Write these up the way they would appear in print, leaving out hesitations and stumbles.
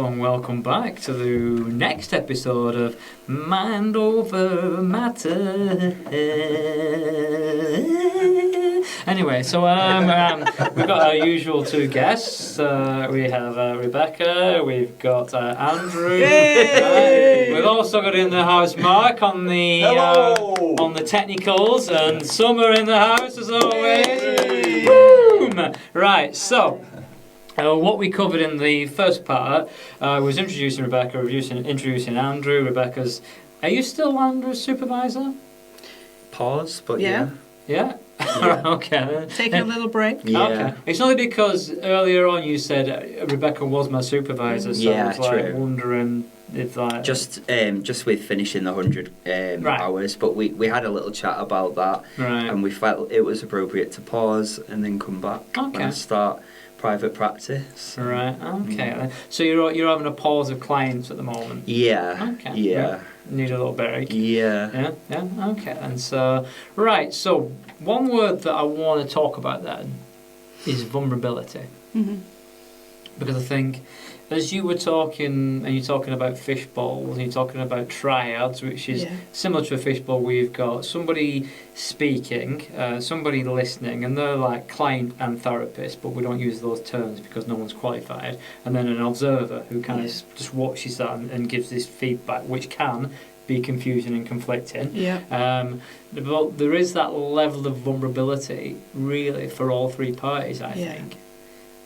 Hello and welcome back to the next episode of Mind Over Matter. Anyway, so we've got our usual two guests. We have Rebekah, we've got Andrew. We've also got in the house Mark on the technicals, and Summer in the house as always. Boom! Right, so. What we covered in the first part was introducing Rebekah, introducing Andrew. Rebekah's... Are you still Andrew's supervisor? Pause, but yeah. Yeah? Okay. Taking a little break. Yeah. Okay. It's only because earlier on you said Rebekah was my supervisor, so I was wondering if like... Just with finishing the 100 hours, but we had a little chat about that, and we felt it was appropriate to pause and then come back when I start private practice. Right, okay. So you're having a pause of clients at the moment? Yeah. Okay. Yeah. Right. Need a little break? Yeah. Yeah, okay. And so, so one word that I want to talk about then is vulnerability. Mm-hmm. Because I think, as you were talking, and you're talking about fish bowls, and you're talking about triads, which is similar to a fishbowl where you've got somebody speaking, somebody listening, and they're like client and therapist, but we don't use those terms because no one's qualified, and then an observer who kind of just watches that and gives this feedback, which can be confusing and conflicting. But there is that level of vulnerability, really, for all three parties, I think.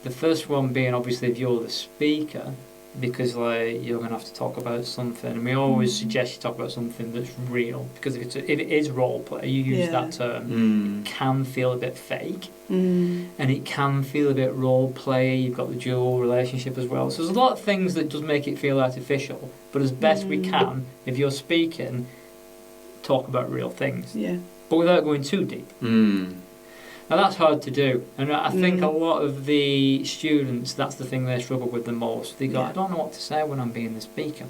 The first one being obviously if you're the speaker, because you're going to have to talk about something, and we always suggest you talk about something that's real, because if it is role play, you use that term, it can feel a bit fake, and it can feel a bit role play. You've got the dual relationship as well, so there's a lot of things that does make it feel artificial. But as best we can, if you're speaking, talk about real things, but without going too deep. Now that's hard to do, and I think a lot of the students, that's the thing they struggle with the most. They go, I don't know what to say when I'm being the speaker.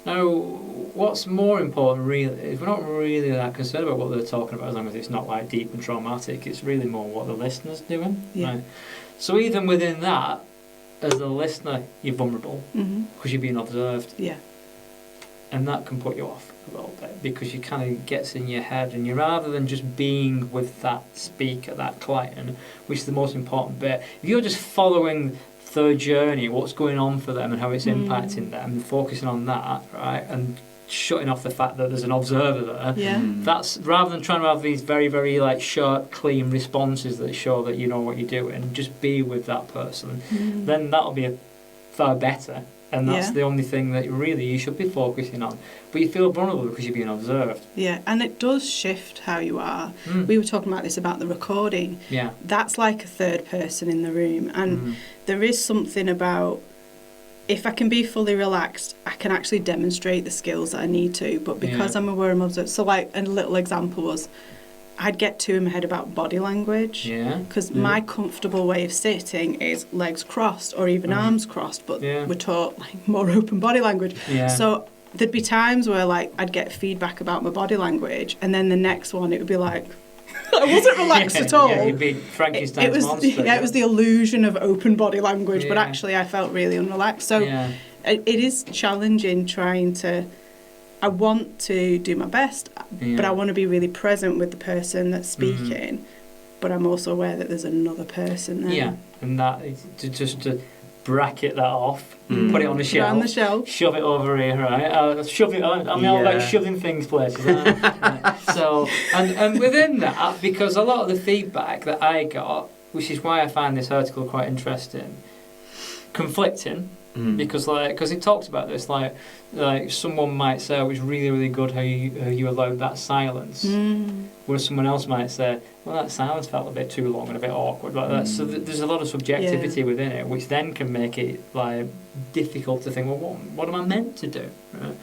Now, what's more important really is we're not really that concerned about what they're talking about, as long as it's not like deep and traumatic. It's really more what the listener's doing. Right? So even within that, as a listener, you're vulnerable because you're being observed. And that can put you off a little bit, because you kind of gets in your head, and you, rather than just being with that speaker, that client, which is the most important bit, if you're just following their journey, what's going on for them and how it's impacting them, focusing on that, right, and shutting off the fact that there's an observer there, that's, rather than trying to have these very, very like sharp, clean responses that show that you know what you're doing, just be with that person, then that'll be far better. And that's the only thing that really you should be focusing on. But you feel vulnerable because you're being observed. Yeah, and it does shift how you are. We were talking about this about the recording. That's like a third person in the room. And there is something about, if I can be fully relaxed, I can actually demonstrate the skills that I need to. But because I'm aware I'm observed. So like a little example was, I'd get too in my head about body language, because my comfortable way of sitting is legs crossed or even arms crossed, but we're taught like more open body language. So there'd be times where like I'd get feedback about my body language, and then the next one it would be like I wasn't relaxed at all. You'd be Frankenstein's monster. It was the illusion of open body language, but actually I felt really unrelaxed. So it is challenging trying to. I want to do my best, but I want to be really present with the person that's speaking, but I'm also aware that there's another person there. Yeah, and that is to bracket that off, put it on the shelf, on the shelf, shove it over here, right? Shove it. I'm all about shoving things places. So, and within that, because a lot of the feedback that I got, which is why I find this article quite interesting, conflicting. Because it talks about this, like someone might say, "Oh, it was really, really good how you allowed that silence," whereas someone else might say, "Well, that silence felt a bit too long and a bit awkward," like that. So there's a lot of subjectivity within it, which then can make it like difficult to think, well, what am I meant to do? Right?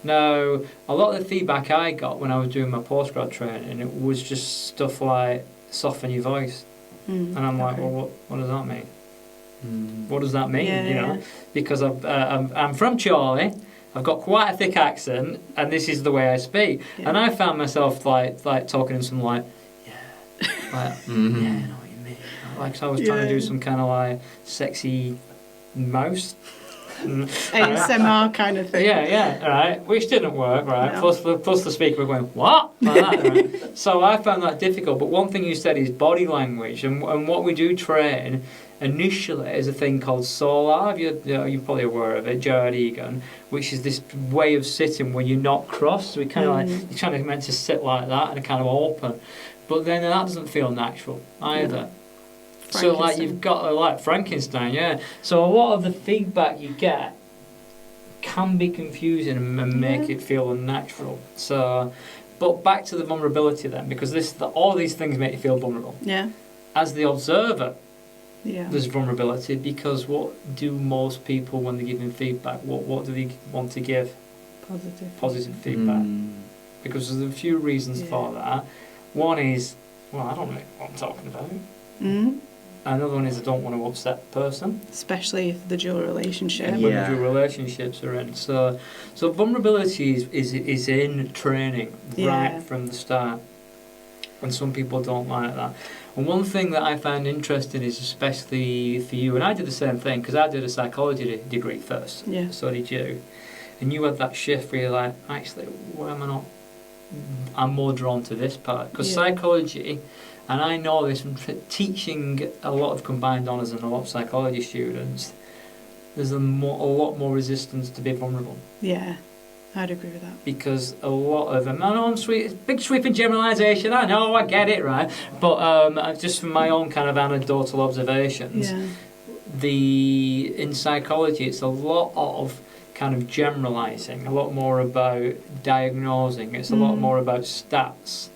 Now, a lot of the feedback I got when I was doing my postgrad training, it was just stuff like soften your voice, and I'm like, well, what does that mean? What does that mean? You know, because I'm from Chorley, I've got quite a thick accent, and this is the way I speak. And I found myself like talking in some like, I know what you mean. Like, so I was trying to do some kind of like sexy mouse ASMR kind of thing. Yeah, right. Which didn't work, right? No. Plus the speaker were going, what? Like that, right? So I found that difficult. But one thing you said is body language, and what we do train initially is a thing called Solar. You're probably aware of it, Jared Egan, which is this way of sitting where you're not crossed. So we kind of like you're kind of meant to sit like that and kind of open, but then that doesn't feel natural either. So like you've got like Frankenstein, yeah. So a lot of the feedback you get can be confusing and make it feel unnatural. So, but back to the vulnerability then, because all these things make you feel vulnerable. Yeah. As the observer, there's vulnerability, because what do most people when they're giving feedback? What do they want to give? Positive feedback. Because there's a few reasons for that. One is, well, I don't know what I'm talking about. Another one is I don't want to upset the person. Especially if the dual relationship. When the dual relationships are in. So vulnerability is in training right from the start. And some people don't like that. And one thing that I found interesting is, especially for you, and I did the same thing, because I did a psychology degree first. Yeah. So did you. And you had that shift where you're like, actually, why am I not? I'm more drawn to this part. Because psychology, and I know this from teaching a lot of combined honours and a lot of psychology students, there's a lot more resistance to be vulnerable. Yeah, I'd agree with that. Because a lot of them, I know big sweeping generalisation, I know, I get it, right? But just from my own kind of anecdotal observations, in psychology it's a lot of kind of generalising, a lot more about diagnosing, it's a lot more about stats.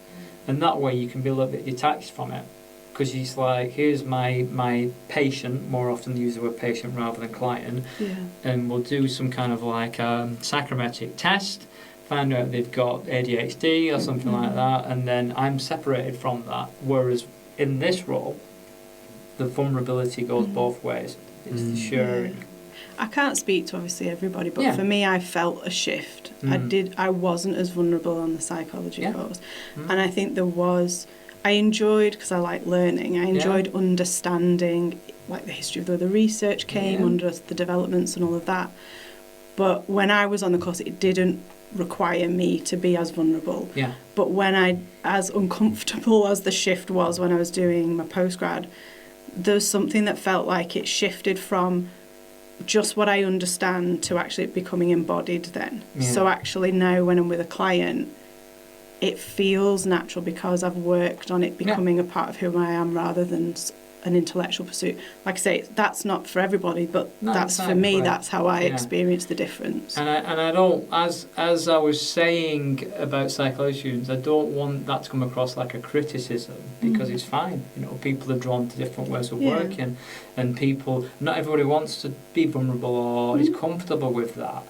And that way you can be a little bit detached from it. Because it's like, here's my patient, more often they use the word patient rather than client, and we'll do some kind of like psychometric test, find out they've got ADHD or something like that, and then I'm separated from that. Whereas in this role, the vulnerability goes both ways. It's the sharing. I can't speak to obviously everybody, but for me I felt a shift. I wasn't as vulnerable on the psychology course. And I think I enjoyed, because I like learning, I enjoyed understanding like the history of the research came under the developments and all of that. But when I was on the course, it didn't require me to be as vulnerable. Yeah. But as uncomfortable as the shift was when I was doing my postgrad, there was something that felt like it shifted from just what I understand to actually becoming embodied then. Yeah. So actually now when I'm with a client, it feels natural because I've worked on it becoming a part of who I am rather than an intellectual pursuit. Like I say, that's not for everybody, but that's for me, that's how I experience the difference. And I don't, as I was saying about psychology students, I don't want that to come across like a criticism, because it's fine. People are drawn to different ways of working, and not everybody wants to be vulnerable or is comfortable with that.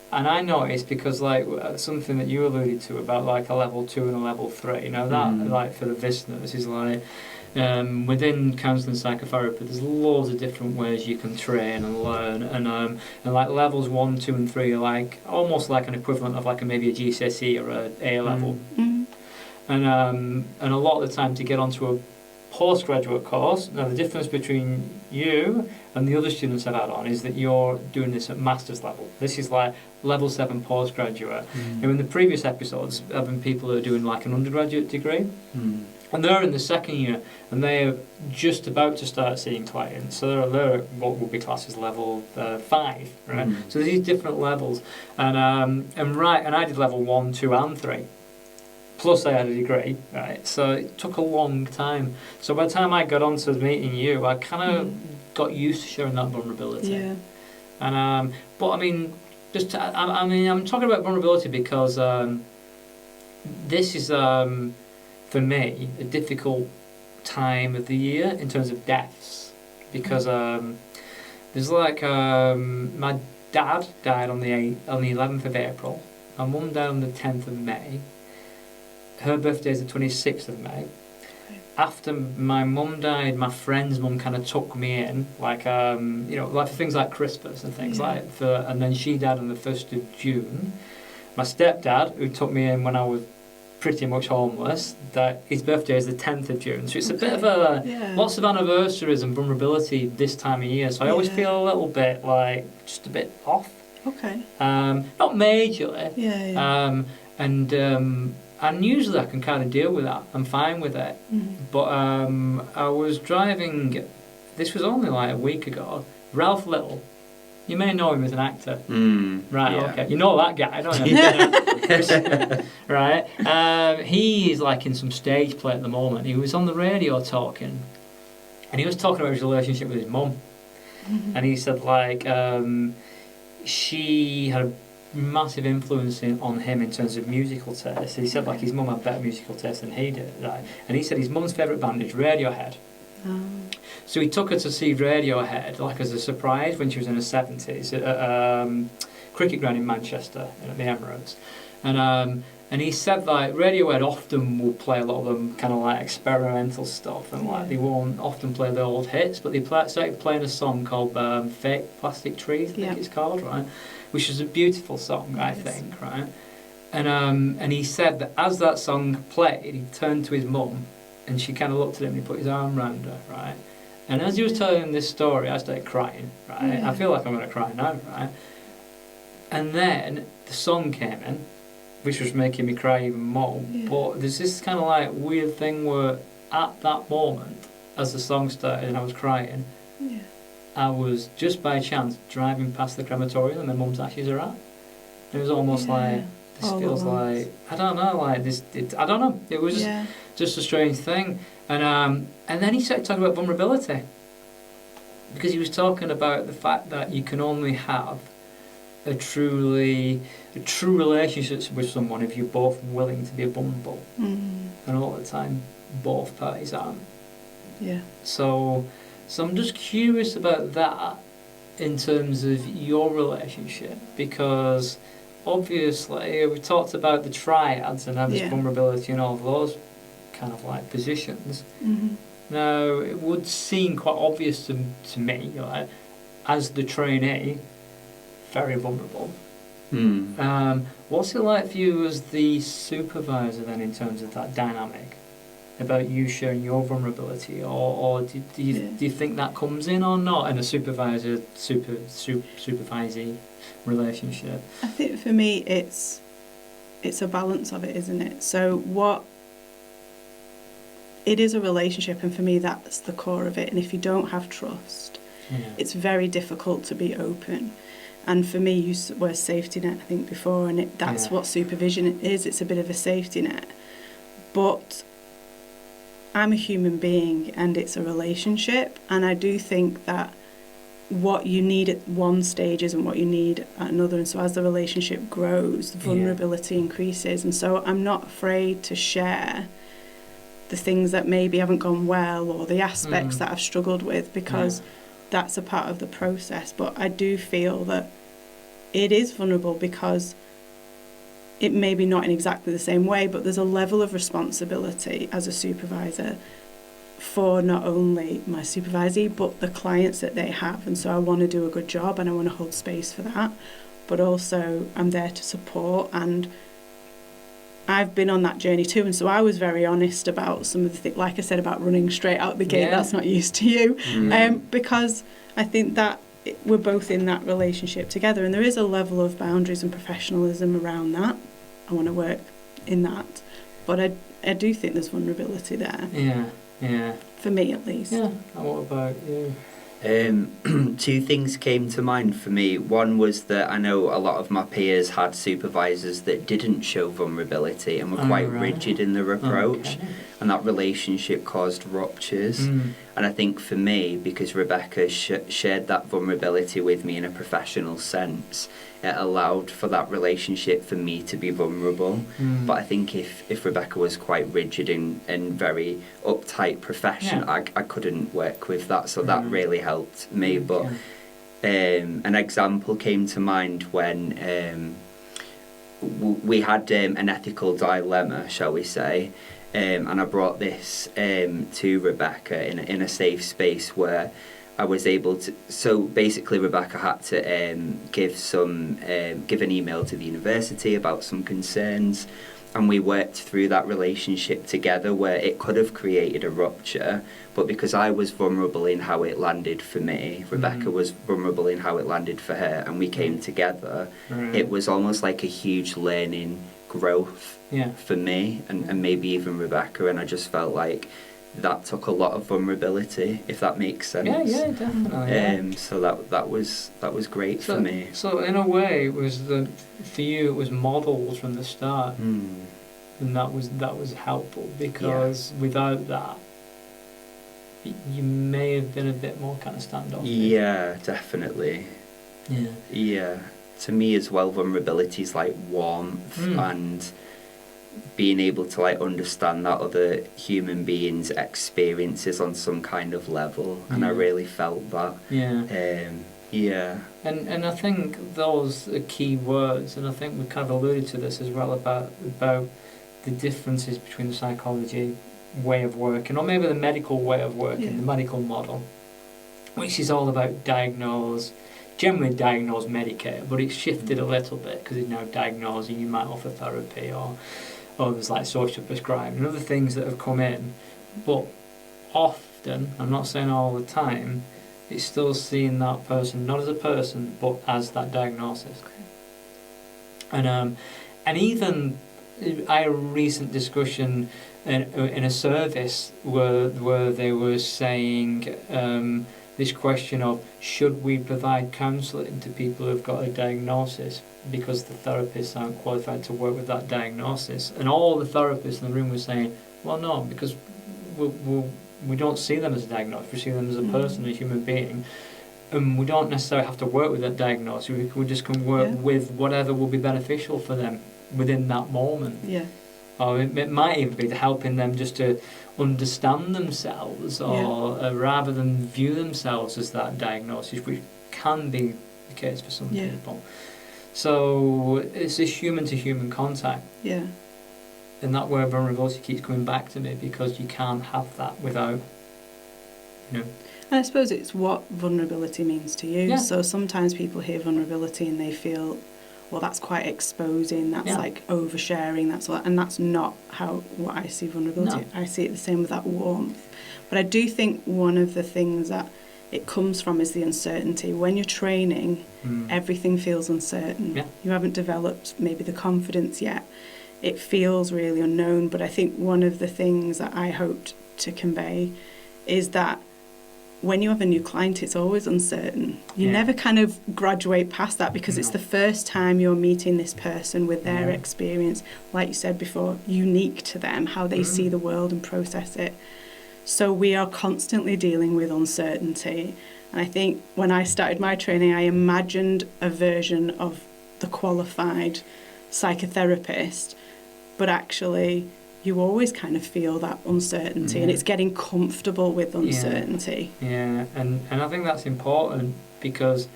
And I noticed, because like something that you alluded to about like a level 2 and a level 3, that like for the listeners is like, within counselling psychotherapy, there's loads of different ways you can train and learn, and like levels 1, 2, and 3 are like almost like an equivalent of like maybe a GCSE or a A level, and a lot of the time to get onto a postgraduate course. Now the difference between you and the other students I've had on is that you're doing this at master's level. This is like level 7 postgraduate. And in the previous episodes, having people who are doing like an undergraduate degree. And they're in the second year, and they're just about to start seeing clients. So they're at what would be classed as level 5, right? So these different levels, and I did level 1, 2, and 3. Plus I had a degree, right? So it took a long time. So by the time I got onto meeting you, I kind of got used to sharing that vulnerability. Yeah. And but I mean, I'm talking about vulnerability because this is for me a difficult time of the year in terms of deaths, because there's like my dad died on the 11th of April. My mum died on the 10th of May. Her birthday is the 26th of May. After my mum died, my friend's mum kind of took me in, like like for things like Christmas and things and then she died on the 1st of June. My stepdad, who took me in when I was pretty much homeless, that his birthday is the 10th of June. So it's a bit of a... Lots of anniversaries and vulnerability this time of year. So I always feel a little bit like, just a bit off. Okay. Not majorly. And usually I can kind of deal with that. I'm fine with it. But I was driving... This was only like a week ago. Ralph Little. You may know him as an actor. Right, okay. You know that guy, don't you? Right. He's like in some stage play at the moment. He was on the radio talking. And he was talking about his relationship with his mum. And he said like she had a massive influence on him in terms of musical taste. He said like his mum had better musical taste than he did. Right? And he said his mum's favourite band is Radiohead. So he took her to see Radiohead, like as a surprise, when she was in her 70s, at a cricket ground in Manchester, at the Emirates. And he said like Radiohead often will play a lot of them kind of like experimental stuff, and like they won't often play the old hits, but they started playing a song called Fake Plastic Trees, I think it's called, right? Which is a beautiful song, I think, right? And he said that as that song played, he turned to his mum, and she kind of looked at him and he put his arm around her, right? And as he was telling this story, I started crying, right? I feel like I'm going to cry now, right? And then the song came in, which was making me cry even more. But there's this kind of like weird thing where at that moment, as the song started and I was crying, I was just by chance driving past the crematorium and my mum's ashes are at. It was almost like, this feels like, I don't know, like this, I don't know. It was just a strange thing. And then he started talking about vulnerability. Because he was talking about the fact that you can only have a true relationship with someone if you're both willing to be vulnerable. And a lot of the time, both parties aren't. So I'm just curious about that in terms of your relationship, because obviously we talked about the triads and having vulnerability and all of those kind of like positions. Now it would seem quite obvious to me, like, as the trainee, very vulnerable. What's it like for you as the supervisor then, in terms of that dynamic about you sharing your vulnerability, or do you think that comes in or not in a supervisor supervisee relationship? I think for me it's a balance of it, isn't it? So it is a relationship, and for me that's the core of it. And if you don't have trust, it's very difficult to be open. And for me, you were a safety net, I think, before, and that's what supervision is. It's a bit of a safety net. But I'm a human being, and it's a relationship, and I do think that what you need at one stage isn't what you need at another. And so as the relationship grows, the vulnerability increases. And so I'm not afraid to share the things that maybe haven't gone well, or the aspects that I've struggled with, because that's a part of the process. But I do feel that it is vulnerable, because it may be not in exactly the same way, but there's a level of responsibility as a supervisor for not only my supervisee but the clients that they have. And so I want to do a good job, and I want to hold space for that, but also I'm there to support. And I've been on that journey too, and so I was very honest about some of the things, like I said, about running straight out the gate. That's not used to you. Because I think that we're both in that relationship together, and there is a level of boundaries and professionalism around that. I want to work in that, but I do think there's vulnerability there. For me, at least. And what about you? Two things came to mind for me. One was that I know a lot of my peers had supervisors that didn't show vulnerability and were quite rigid in their approach, and that relationship caused ruptures. And I think for me, because Rebekah shared that vulnerability with me in a professional sense, it allowed for that relationship for me to be vulnerable. But I think if Rebekah was quite rigid and very uptight professional, I couldn't work with that, so that really helped me. But an example came to mind when we had an ethical dilemma, shall we say, and I brought this to Rebekah in a safe space where I was able to. So basically, Rebekah had to give an email to the university about some concerns And we worked through that relationship together where it could have created a rupture, but because I was vulnerable in how it landed for me, Rebekah was vulnerable in how it landed for her, and we came together, it was almost like a huge learning growth for me and maybe even Rebekah, and I just felt like that took a lot of vulnerability, if that makes sense. Yeah, definitely. So that was great for me. So in a way, it was for you, it was models from the start, and that was helpful, because without that, you may have been a bit more kind of standoffish. Yeah, definitely. Yeah. To me as well, vulnerability is like warmth and being able to like understand that other human being's experiences on some kind of level, and I really felt that. And I think those are key words, and I think we kind of alluded to this as well about the differences between the psychology way of working, or maybe the medical way of working, the medical model, which is all about generally diagnose, medicate, but it's shifted a little bit because it's now diagnosing, you might offer therapy, or there's like social prescribing and other things that have come in, but often, I'm not saying all the time, it's still seeing that person not as a person but as that diagnosis. And even I had a recent discussion in a service where they were saying this question of, should we provide counselling to people who've got a diagnosis because the therapists aren't qualified to work with that diagnosis? And all the therapists in the room were saying, well, no, because we don't see them as a diagnosis, we see them as a person, a human being, and we don't necessarily have to work with that diagnosis, we just can work with whatever will be beneficial for them within that moment. Or it might even be helping them just to understand themselves, or rather than view themselves as that diagnosis, which can be the case for some people. So it's this human-to-human contact. And that word vulnerability keeps coming back to me, because you can't have that without, And I suppose it's what vulnerability means to you. So sometimes people hear vulnerability and they feel, well, that's quite exposing, that's like oversharing, and that's not what I see vulnerability. I see it the same with that warmth. But I do think one of the things that it comes from is the uncertainty. When you're training, everything feels uncertain. You haven't developed maybe the confidence yet. It feels really unknown, but I think one of the things that I hoped to convey is that when you have a new client, it's always uncertain. You never kind of graduate past that, because it's the first time you're meeting this person with their experience, like you said before, unique to them, how they see the world and process it. So we are constantly dealing with uncertainty. And I think when I started my training, I imagined a version of the qualified psychotherapist, but actually you always kind of feel that uncertainty, and it's getting comfortable with uncertainty. And I think that's important, because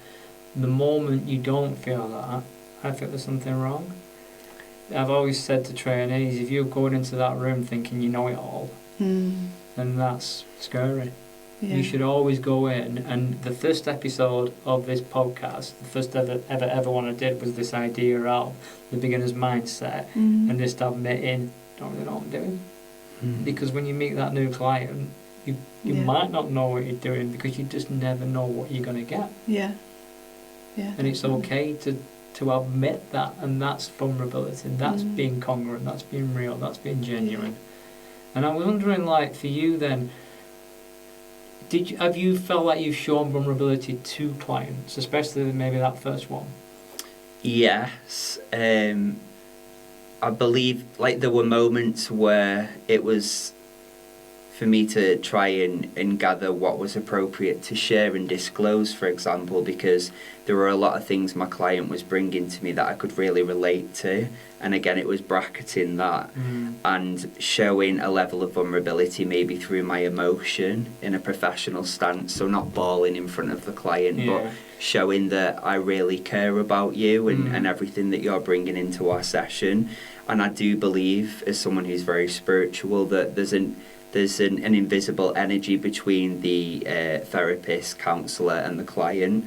the moment you don't feel that, I think there's something wrong. I've always said to trainees, if you're going into that room thinking you know it all, then that's scary. You should always go in, and the first episode of this podcast, the first ever one I did, was this idea of the beginner's mindset, and just admitting, don't really know what I'm doing. Because when you meet that new client, you might not know what you're doing, because you just never know what you're going to get. And it's okay to admit that, and that's vulnerability, that's being congruent, that's being real, that's being genuine. And I'm wondering, like, for you then, have you felt like you've shown vulnerability to clients, especially maybe that first one? Yes. I believe, like, there were moments where it was for me to try and gather what was appropriate to share and disclose, for example, because there were a lot of things my client was bringing to me that I could really relate to. And again, it was bracketing that and showing a level of vulnerability maybe through my emotion in a professional stance. So not bawling in front of the client, but showing that I really care about you and everything that you're bringing into our session. And I do believe, as someone who's very spiritual, that there's an invisible energy between the therapist, counsellor and the client,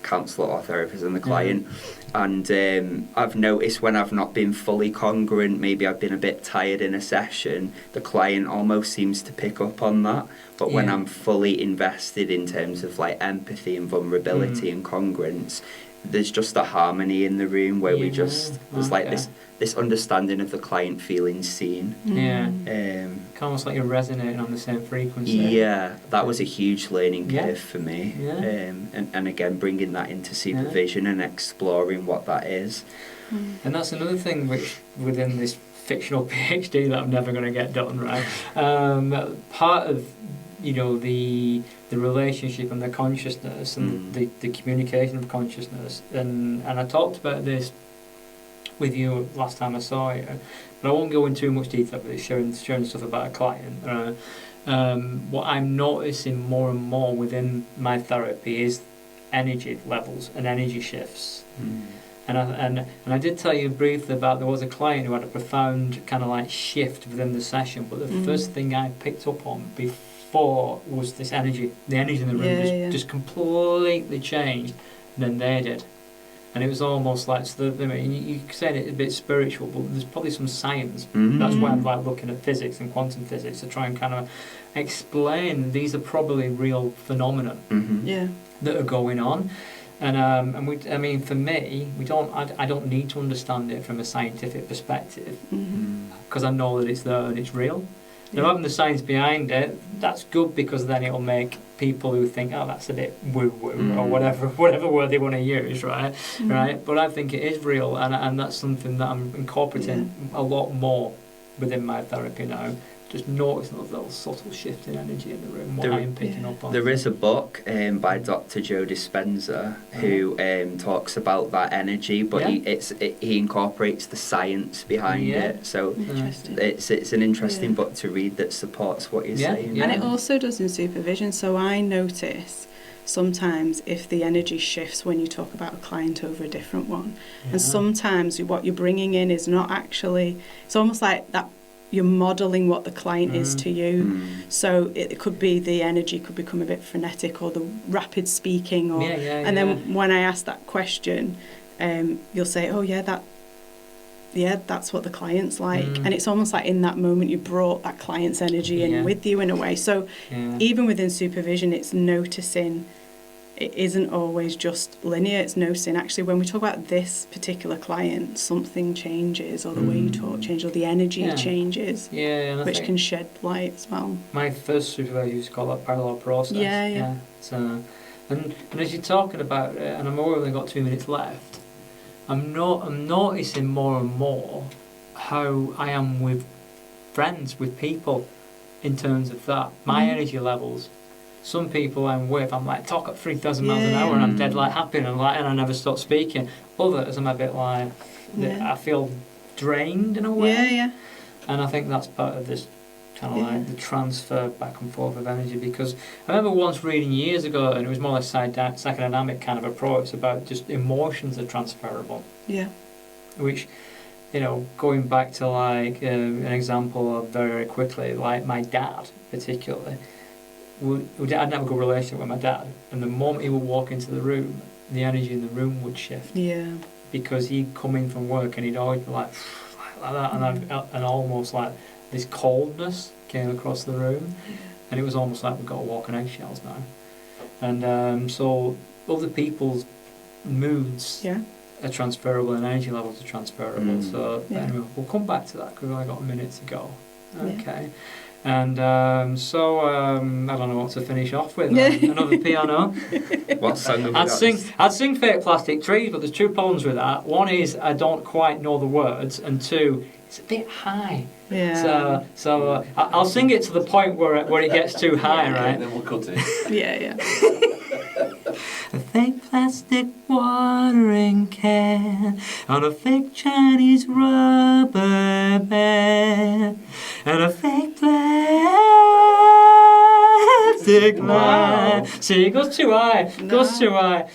counsellor or therapist and the client. And I've noticed when I've not been fully congruent, maybe I've been a bit tired in a session, the client almost seems to pick up on that. But when I'm fully invested in terms of like empathy and vulnerability and congruence, there's just a harmony in the room where we just, there's like this understanding of the client feeling seen. Almost like you're resonating on the same frequency. That was a huge learning curve for me. And again, bringing that into supervision and exploring what that is. And that's another thing which within this fictional PhD that I'm never going to get done, right? Part of, you know, the relationship and the consciousness and the communication of consciousness, and I talked about this with you last time I saw you, but I won't go into too much detail with this, sharing stuff about a client. What I'm noticing more and more within my therapy is energy levels and energy shifts. And I did tell you briefly about there was a client who had a profound kind of like shift within the session, but the first thing I picked up on before was this energy. The energy in the room just completely changed, and then they did. And it was almost like, so I mean, you said it a bit spiritual, but there's probably some science. That's why I'm like looking at physics and quantum physics to try and kind of explain these are probably real phenomena that are going on. And we, I mean, for me, I don't need to understand it from a scientific perspective because I know that it's there and it's real. Now, having the science behind it, that's good because then it'll make people who think, oh, that's a bit woo-woo or whatever word they want to use, right? Right? But I think it is real, and that's something that I'm incorporating a lot more within my therapy now. Just noticing those little subtle shift in energy in the room, what I am picking up on. There is a book by Dr. Joe Dispenza who talks about that energy, but he incorporates the science behind it. So it's an interesting book to read that supports what you're saying. And it also does in supervision. So I notice sometimes if the energy shifts when you talk about a client over a different one. And sometimes what you're bringing in is not actually, it's almost like that you're modelling what the client is to you. So it could be the energy could become a bit frenetic or the rapid speaking. Or and then when I ask that question, you'll say, oh, that's what the client's like. And it's almost like in that moment you brought that client's energy in with you in a way. So even within supervision, it's noticing it isn't always just linear. It's noticing actually when we talk about this particular client, something changes, or the way you talk changes, or the energy changes, which can shed light as well. My first supervisor used to call that parallel process. So, and as you're talking about it, and I've only got 2 minutes left, I'm noticing more and more how I am with friends, with people, in terms of that. My energy levels. Some people I'm with, I'm like, talk at 3,000 miles an hour and I'm dead like happy and I never stop speaking. Others, I'm a bit like, I feel drained in a way. And I think that's part of this kind of like the transfer back and forth of energy, because I remember once reading years ago, and it was more like psychodynamic kind of approach about just emotions are transferable. Which, you know, going back to like an example of very quickly, like my dad particularly, I'd have a good relationship with my dad, and the moment he would walk into the room, the energy in the room would shift. Because he'd come in from work and he'd always be like that, and almost like this coldness came across the room, and it was almost like we've got to walk on eggshells now. And so other people's moods are transferable and energy levels are transferable. So anyway, we'll come back to that because we've only got a minute to go. Okay. And so I don't know what to finish off with. Another piano. What song have we I'd sing Fake Plastic Trees, but there's two problems with that. One is I don't quite know the words, and two, it's a bit high. So I'll sing it to the point where it gets too high, right? Then we'll cut it. A fake plastic watering can on a fake Chinese rubber band and a fake plastic line. See, it goes too high.